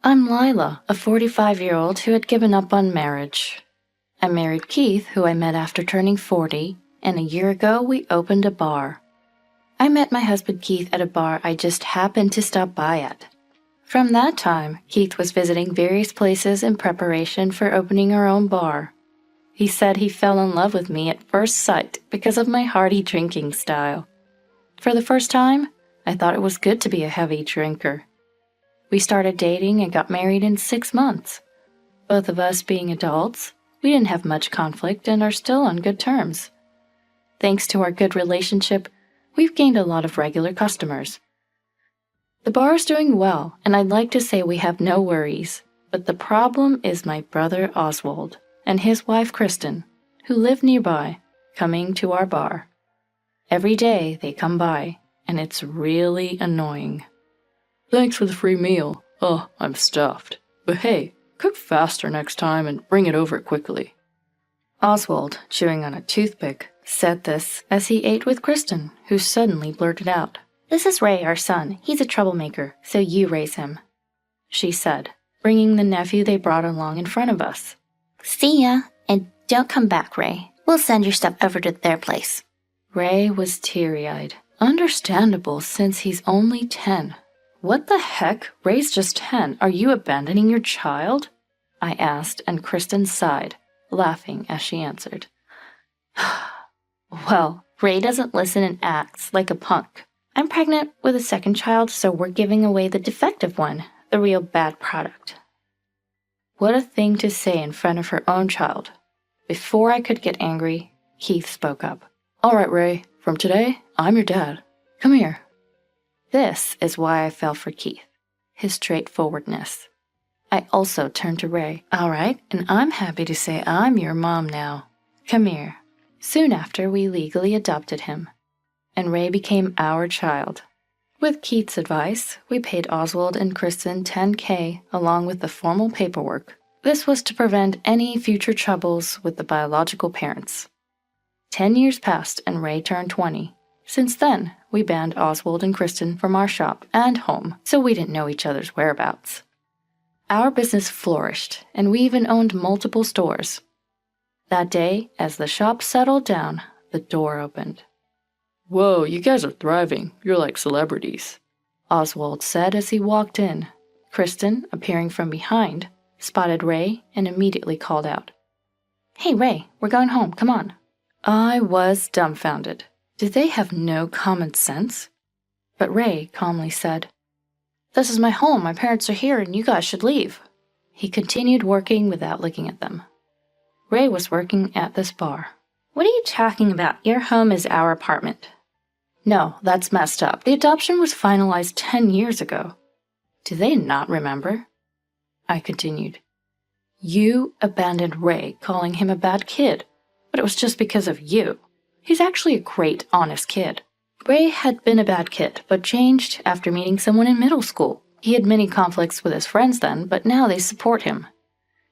I'm Lila, a 45-year-old who had given up on marriage. I married Keith, who I met after turning 40, and a year ago we opened a bar. I met my husband Keith at a bar I just happened to stop by at. From that time, Keith was visiting various places in preparation for opening our own bar. He said he fell in love with me at first sight because of my hearty drinking style. For the first time, I thought it was good to be a heavy drinker. We started dating and got married in 6 months. Both of us being adults, we didn't have much conflict and are still on good terms. Thanks to our good relationship, we've gained a lot of regular customers. The bar is doing well, and I'd like to say we have no worries, but the problem is my brother Oswald and his wife Kristen, who live nearby, coming to our bar. Every day they come by, and it's really annoying. Thanks for the free meal. Oh, I'm stuffed. But hey, cook faster next time and bring it over quickly. Oswald, chewing on a toothpick, said this as he ate with Kristen, who suddenly blurted out, "This is Ray, our son. He's a troublemaker, so you raise him," she said, bringing the nephew they brought along in front of us. "See ya, and don't come back, Ray. We'll send your stuff over to their place." Ray was teary-eyed. Understandable, since he's only 10. "What the heck? Ray's just 10. Are you abandoning your child?" I asked, and Kristen sighed, laughing as she answered. "Well, Ray doesn't listen and acts like a punk. I'm pregnant with a second child, so we're giving away the defective one, the real bad product." What a thing to say in front of her own child. Before I could get angry, Keith spoke up. "All right, Ray, from today, I'm your dad. Come here." This is why I fell for Keith, his straightforwardness. I also turned to Ray. "All right, and I'm happy to say I'm your mom now. Come here." Soon after, we legally adopted him, and Ray became our child. With Keith's advice, we paid Oswald and Kristen $10,000 along with the formal paperwork. This was to prevent any future troubles with the biological parents. 10 years passed and Ray turned 20. Since then, we banned Oswald and Kristen from our shop and home, so we didn't know each other's whereabouts. Our business flourished, and we even owned multiple stores. That day, as the shop settled down, the door opened. "Whoa, you guys are thriving. You're like celebrities," Oswald said as he walked in. Kristen, appearing from behind, spotted Ray and immediately called out, "Hey, Ray, we're going home. Come on." I was dumbfounded. Did they have no common sense? But Ray calmly said, "This is my home. My parents are here and you guys should leave." He continued working without looking at them. Ray was working at this bar. "What are you talking about? Your home is our apartment." "No, that's messed up. The adoption was finalized 10 years ago." "Do they not remember?" I continued. "You abandoned Ray, calling him a bad kid, but it was just because of you. He's actually a great, honest kid." Ray had been a bad kid, but changed after meeting someone in middle school. He had many conflicts with his friends then, but now they support him.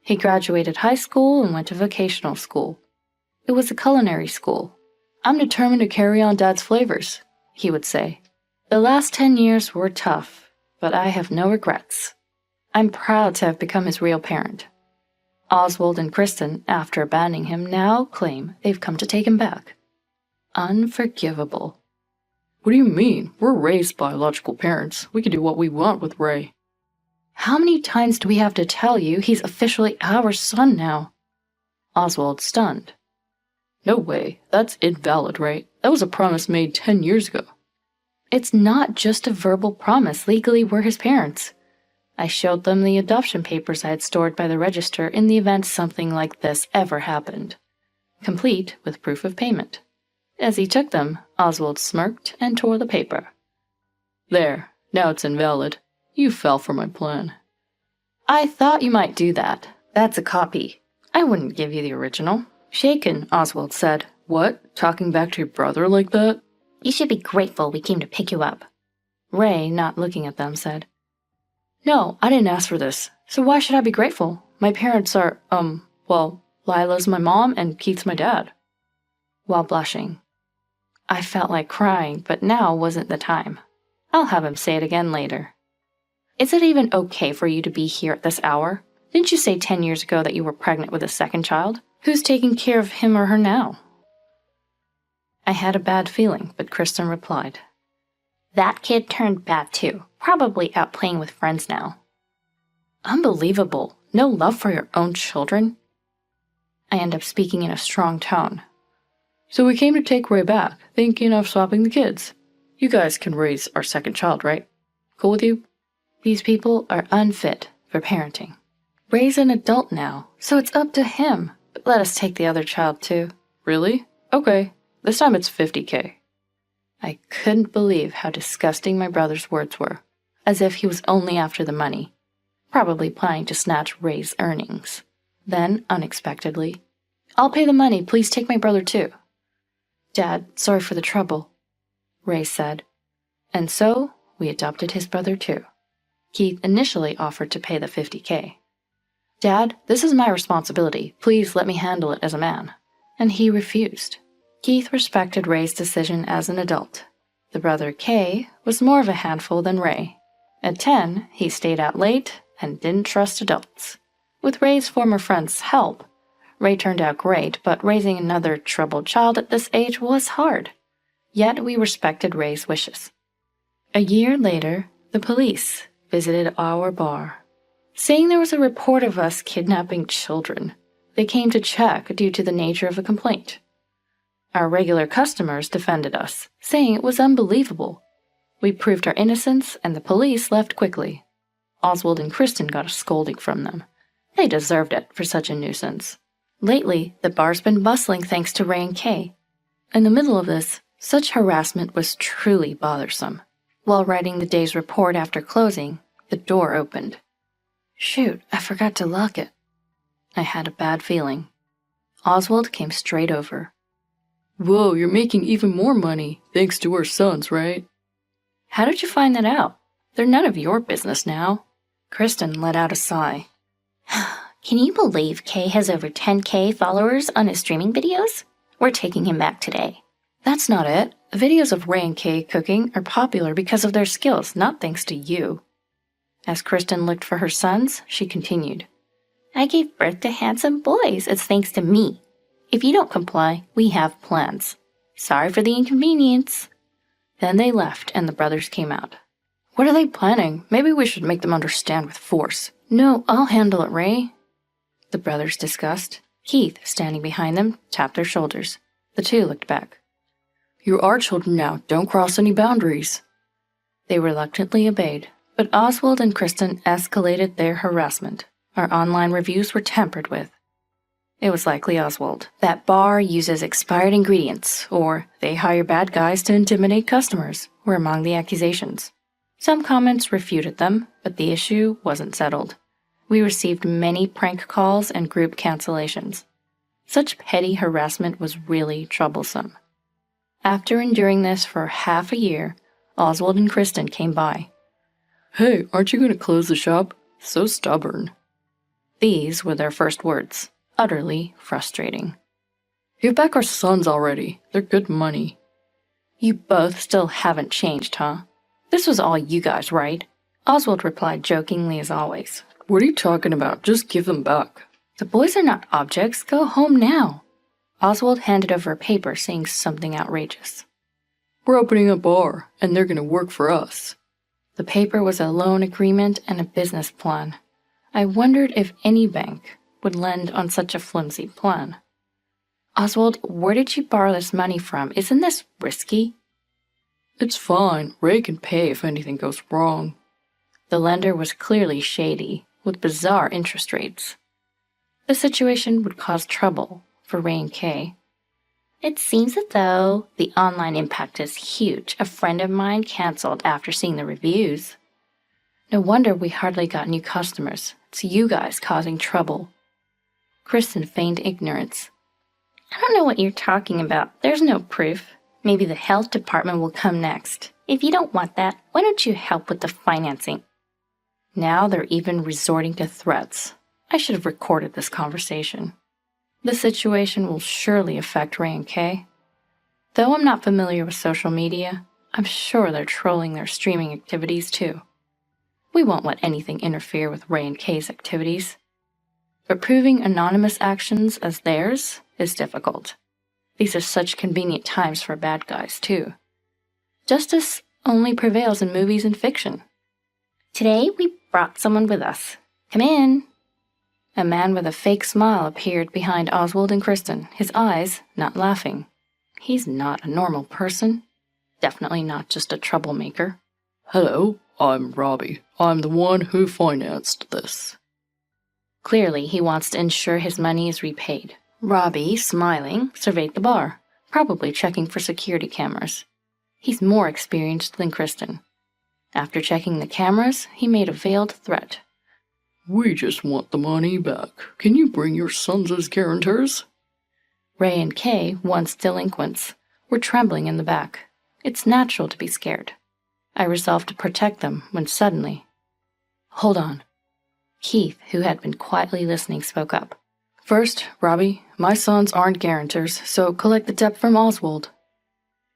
He graduated high school and went to vocational school. It was a culinary school. "I'm determined to carry on Dad's flavors," he would say. The last 10 years were tough, but I have no regrets. I'm proud to have become his real parent. Oswald and Kristen, after abandoning him, now claim they've come to take him back. Unforgivable. "What do you mean? We're Ray's biological parents. We can do what we want with Ray." "How many times do we have to tell you he's officially our son now?" Oswald stunned. "No way. That's invalid, Ray. That was a promise made 10 years ago." "It's not just a verbal promise. Legally, we're his parents." I showed them the adoption papers I had stored by the register in the event something like this ever happened, complete with proof of payment. As he took them, Oswald smirked and tore the paper. "There, now it's invalid. You fell for my plan." "I thought you might do that. That's a copy. I wouldn't give you the original." Shaken, Oswald said, "What? Talking back to your brother like that?" "You should be grateful we came to pick you up." Ray, not looking at them, said, "No, I didn't ask for this, so why should I be grateful? My parents are, well, Lila's my mom and Keith's my dad." While blushing, I felt like crying, but now wasn't the time. I'll have him say it again later. Is it even okay for you to be here at this hour? Didn't you say 10 years ago that you were pregnant with a second child? Who's taking care of him or her now? I had a bad feeling, but Kristen replied, That kid turned bad too. Probably out playing with friends now. Unbelievable. No love for your own children? I end up speaking in a strong tone. So we came to take Ray back, thinking of swapping the kids. You guys can raise our second child, right? Cool with you? These people are unfit for parenting. Ray's an adult now, so it's up to him. But let us take the other child too. Really? Okay. This time it's $50K. I couldn't believe how disgusting my brother's words were, as if he was only after the money, probably planning to snatch Ray's earnings. Then, unexpectedly, I'll pay the money, please take my brother too. Dad, sorry for the trouble, Ray said. And so, we adopted his brother too. Keith initially offered to pay the $50K. Dad, this is my responsibility. Please let me handle it as a man. And he refused. Keith respected Ray's decision as an adult. The brother Kay was more of a handful than Ray. At 10, he stayed out late and didn't trust adults. With Ray's former friend's help, Ray turned out great, but raising another troubled child at this age was hard. Yet we respected Ray's wishes. A year later, the police visited our bar, saying there was a report of us kidnapping children. They came to check due to the nature of the complaint. Our regular customers defended us, saying it was unbelievable. We proved our innocence, and the police left quickly. Oswald and Kristen got a scolding from them. They deserved it for such a nuisance. Lately, the bar's been bustling thanks to Ray and Kay. In the middle of this, such harassment was truly bothersome. While writing the day's report after closing, the door opened. Shoot, I forgot to lock it. I had a bad feeling. Oswald came straight over. Whoa, you're making even more money, thanks to our sons, right? How did you find that out? They're none of your business now. Kristen let out a sigh. Can you believe Kay has over 10K followers on his streaming videos? We're taking him back today. That's not it. The videos of Ray and Kay cooking are popular because of their skills, not thanks to you. As Kristen looked for her sons, she continued. I gave birth to handsome boys. It's thanks to me. If you don't comply, we have plans. Sorry for the inconvenience. Then they left and the brothers came out. What are they planning? Maybe we should make them understand with force. No, I'll handle it, Ray. The brothers discussed. Keith, standing behind them, tapped their shoulders. The two looked back. You're our children now. Don't cross any boundaries. They reluctantly obeyed, but Oswald and Kristen escalated their harassment. Our online reviews were tampered with. It was likely Oswald. That bar uses expired ingredients, or they hire bad guys to intimidate customers, were among the accusations. Some comments refuted them, but the issue wasn't settled. We received many prank calls and group cancellations. Such petty harassment was really troublesome. After enduring this for half a year, Oswald and Kristen came by. Hey, aren't you going to close the shop? So stubborn. These were their first words. Utterly frustrating. Give back our sons already. They're good money. You both still haven't changed, huh? This was all you guys, right? Oswald replied jokingly as always. What are you talking about? Just give them back. The boys are not objects. Go home now. Oswald handed over a paper saying something outrageous. We're opening a bar, and they're going to work for us. The paper was a loan agreement and a business plan. I wondered if any bank would lend on such a flimsy plan. Oswald, where did you borrow this money from? Isn't this risky? It's fine. Ray can pay if anything goes wrong. The lender was clearly shady, with bizarre interest rates. The situation would cause trouble for Ray and Kay. It seems as though the online impact is huge. A friend of mine canceled after seeing the reviews. No wonder we hardly got new customers. It's you guys causing trouble. Kristen feigned ignorance. I don't know what you're talking about. There's no proof. Maybe the health department will come next. If you don't want that, why don't you help with the financing? Now they're even resorting to threats. I should have recorded this conversation. The situation will surely affect Ray and Kay. Though I'm not familiar with social media, I'm sure they're trolling their streaming activities too. We won't let anything interfere with Ray and Kay's activities. But proving anonymous actions as theirs is difficult. These are such convenient times for bad guys, too. Justice only prevails in movies and fiction. Today we brought someone with us. Come in. A man with a fake smile appeared behind Oswald and Kristen, his eyes not laughing. He's not a normal person. Definitely not just a troublemaker. Hello, I'm Robbie. I'm the one who financed this. Clearly, he wants to ensure his money is repaid. Robbie, smiling, surveyed the bar, probably checking for security cameras. He's more experienced than Kristen. After checking the cameras, he made a veiled threat. We just want the money back. Can you bring your sons as guarantors? Ray and Kay, once delinquents, were trembling in the back. It's natural to be scared. I resolved to protect them when suddenly... Hold on. Keith, who had been quietly listening, spoke up. First, Robbie, my sons aren't guarantors, so collect the debt from Oswald.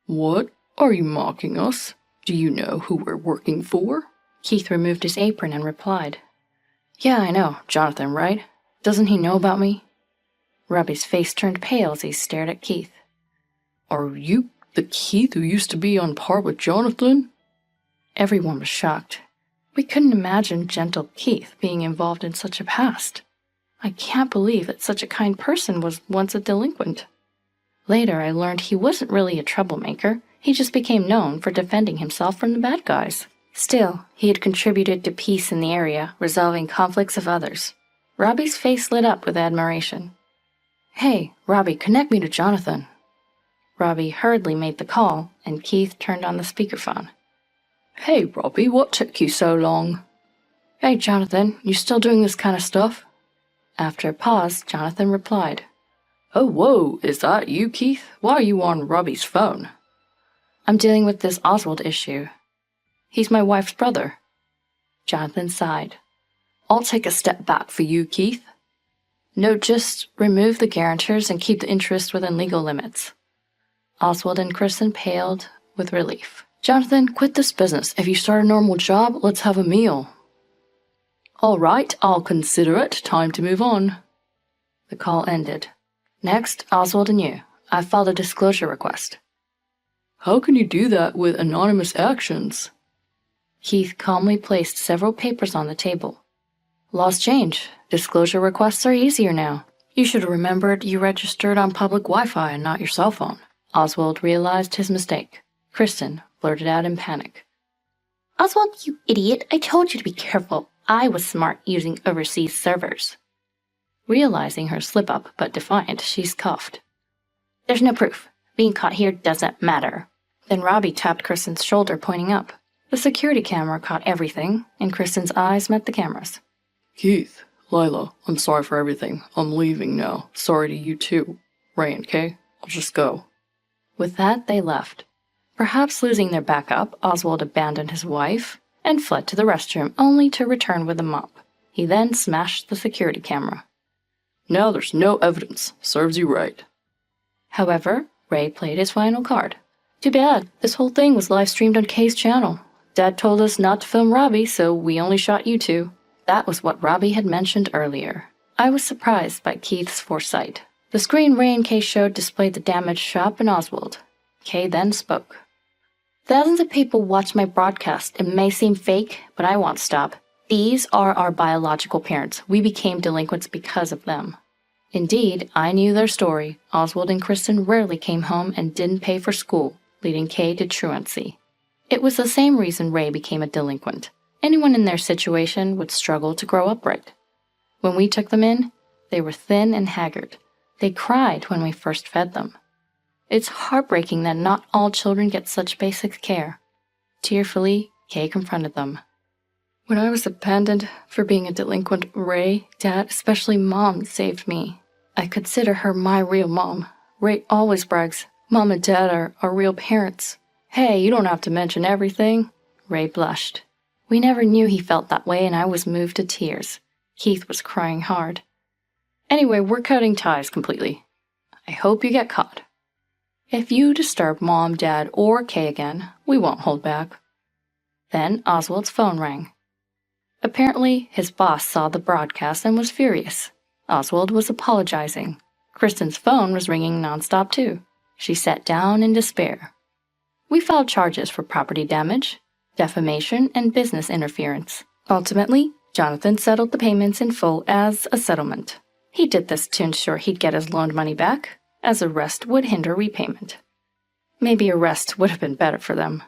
What? Are you mocking us? Do you know who we're working for? Keith removed his apron and replied. Yeah, I know. Jonathan, right? Doesn't he know about me? Robbie's face turned pale as he stared at Keith. Are you the Keith who used to be on par with Jonathan? Everyone was shocked. We couldn't imagine gentle Keith being involved in such a past. I can't believe that such a kind person was once a delinquent. Later, I learned he wasn't really a troublemaker. He just became known for defending himself from the bad guys. Still, he had contributed to peace in the area, resolving conflicts of others. Robbie's face lit up with admiration. Hey, Robbie, connect me to Jonathan. Robbie hurriedly made the call, and Keith turned on the speakerphone. Hey, Robbie, what took you so long? Hey, Jonathan, you still doing this kind of stuff? After a pause, Jonathan replied. Oh, whoa, is that you, Keith? Why are you on Robbie's phone? I'm dealing with this Oswald issue. He's my wife's brother. Jonathan sighed. I'll take a step back for you, Keith. No, just remove the guarantors and keep the interest within legal limits. Oswald and Kristen paled with relief. Jonathan, quit this business. If you start a normal job, let's have a meal. All right, I'll consider it. Time to move on. The call ended. Next, Oswald and you. I filed a disclosure request. How can you do that with anonymous actions? Keith calmly placed several papers on the table. Laws change. Disclosure requests are easier now. You should have remembered you registered on public Wi-Fi and not your cell phone. Oswald realized his mistake. Kristen blurted out in panic. Oswald, you idiot. I told you to be careful. I was smart using overseas servers. Realizing her slip-up, but defiant, she scoffed. There's no proof. Being caught here doesn't matter. Then Robbie tapped Kristen's shoulder, pointing up. The security camera caught everything, and Kristen's eyes met the cameras. Keith, Lila, I'm sorry for everything. I'm leaving now. Sorry to you too. Ray and Kay, I'll just go. With that, they left. Perhaps losing their backup, Oswald abandoned his wife and fled to the restroom, only to return with a mop. He then smashed the security camera. Now there's no evidence. Serves you right. However, Ray played his final card. Too bad. This whole thing was live-streamed on Kay's channel. Dad told us not to film Robbie, so we only shot you two. That was what Robbie had mentioned earlier. I was surprised by Keith's foresight. The screen Ray and Kay showed displayed the damaged shop and Oswald. Kay then spoke. Thousands of people watch my broadcast. It may seem fake, but I won't stop. These are our biological parents. We became delinquents because of them. Indeed, I knew their story. Oswald and Kristen rarely came home and didn't pay for school, leading Kay to truancy. It was the same reason Ray became a delinquent. Anyone in their situation would struggle to grow up right. When we took them in, they were thin and haggard. They cried when we first fed them. It's heartbreaking that not all children get such basic care. Tearfully, Kay confronted them. When I was abandoned for being a delinquent, Ray, Dad, especially Mom, saved me. I consider her my real mom. Ray always brags, Mom and Dad are our real parents. Hey, you don't have to mention everything. Ray blushed. We never knew he felt that way, and I was moved to tears. Keith was crying hard. Anyway, we're cutting ties completely. I hope you get caught. If you disturb Mom, Dad, or Kay again, we won't hold back. Then Oswald's phone rang. Apparently, his boss saw the broadcast and was furious. Oswald was apologizing. Kristen's phone was ringing nonstop too. She sat down in despair. We filed charges for property damage, defamation, and business interference. Ultimately, Jonathan settled the payments in full as a settlement. He did this to ensure he'd get his loaned money back, as arrest would hinder repayment. Maybe arrest would have been better for them.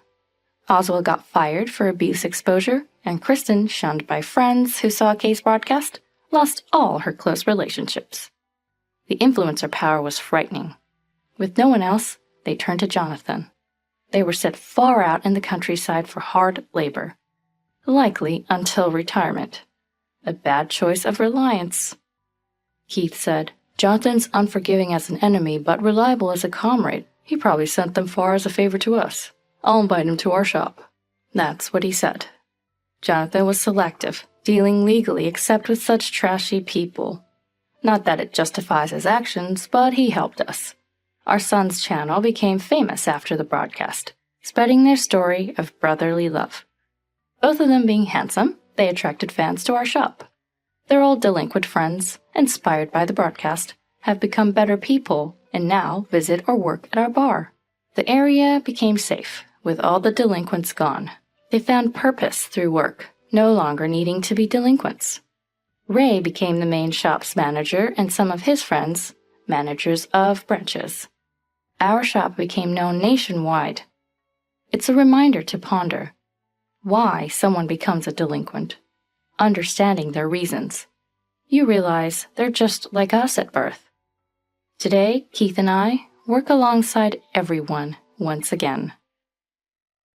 Oswald got fired for abuse exposure, and Kristen, shunned by friends who saw a case broadcast, lost all her close relationships. The influencer power was frightening. With no one else, they turned to Jonathan. They were set far out in the countryside for hard labor, likely until retirement. A bad choice of reliance. Keith said, Jonathan's unforgiving as an enemy, but reliable as a comrade. He probably sent them far as a favor to us. I'll invite him to our shop. That's what he said. Jonathan was selective, dealing legally except with such trashy people. Not that it justifies his actions, but he helped us. Our son's channel became famous after the broadcast, spreading their story of brotherly love. Both of them being handsome, they attracted fans to our shop. Their old delinquent friends, inspired by the broadcast, have become better people and now visit or work at our bar. The area became safe, with all the delinquents gone. They found purpose through work, no longer needing to be delinquents. Ray became the main shop's manager and some of his friends, managers of branches. Our shop became known nationwide. It's a reminder to ponder why someone becomes a delinquent, understanding their reasons. You realize they're just like us at birth. Today, Keith and I work alongside everyone once again.